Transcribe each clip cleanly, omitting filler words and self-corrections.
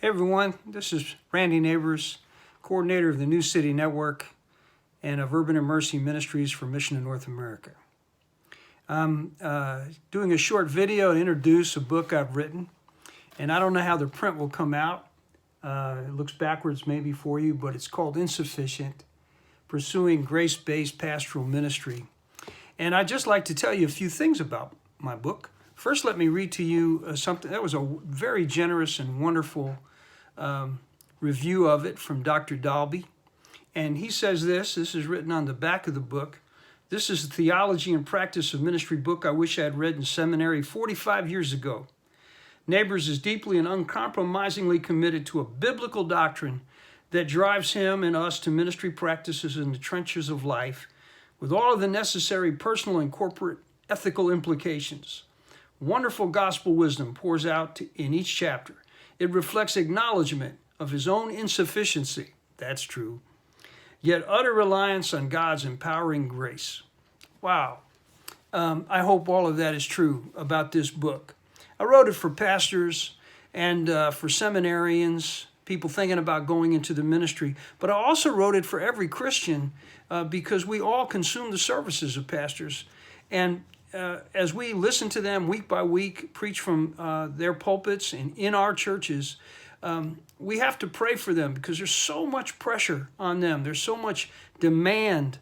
Hey everyone, this is Randy Nabors, coordinator of the New City Network and of Urban and Mercy Ministries for Mission in North America. I'm doing a short video to introduce a book I've written, and I don't know how the print will come out. It looks backwards maybe for you, but it's called Insufficient, Pursuing Grace-Based Pastoral Ministry. And I'd just like to tell you a few things about my book. First, let me read to you something that was a very generous and wonderful review of it from Dr. Dalby. And he says this is written on the back of the book. This is the Theology and Practice of Ministry book I wish I had read in seminary 45 years ago. Nabors is deeply and uncompromisingly committed to a biblical doctrine that drives him and us to ministry practices in the trenches of life with all of the necessary personal and corporate ethical implications. Wonderful gospel wisdom pours out in each chapter. It reflects acknowledgement of his own insufficiency, that's true, yet utter reliance on God's empowering grace. Wow. I hope all of that is true about this book. I wrote it for pastors and for seminarians, people thinking about going into the ministry, but I also wrote it for every Christian because we all consume the services of pastors. And as we listen to them week by week, preach from their pulpits and in our churches, we have to pray for them because there's so much pressure on them. There's so much demand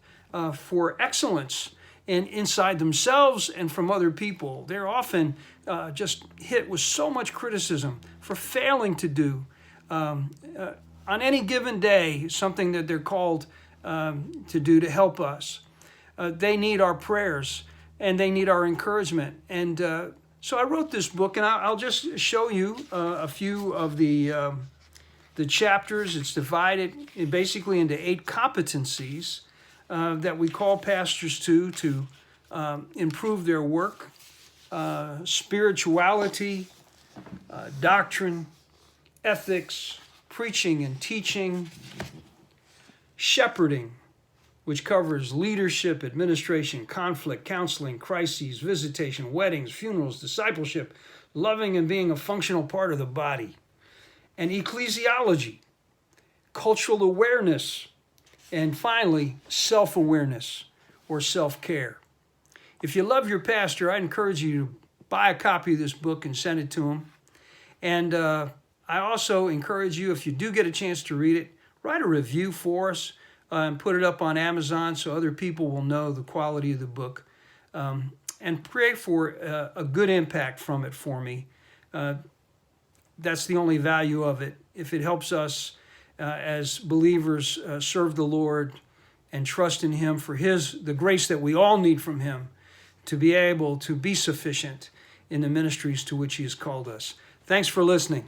for excellence inside themselves and from other people. They're often just hit with so much criticism for failing to do on any given day something that they're called to do to help us. They need our prayers. And they need our encouragement. And so I wrote this book, and I'll just show you a few of the chapters. It's divided basically into 8 competencies that we call pastors to improve their work: spirituality, doctrine, ethics, preaching and teaching, shepherding, which covers leadership, administration, conflict, counseling, crises, visitation, weddings, funerals, discipleship, loving and being a functional part of the body, and ecclesiology, cultural awareness, and finally, self-awareness or self-care. If you love your pastor, I encourage you to buy a copy of this book and send it to him. And I also encourage you, if you do get a chance to read it, write a review for us. And put it up on Amazon so other people will know the quality of the book. And pray for a good impact from it for me. That's the only value of it. If it helps us as believers serve the Lord and trust in Him for the grace that we all need from Him to be able to be sufficient in the ministries to which He has called us. Thanks for listening.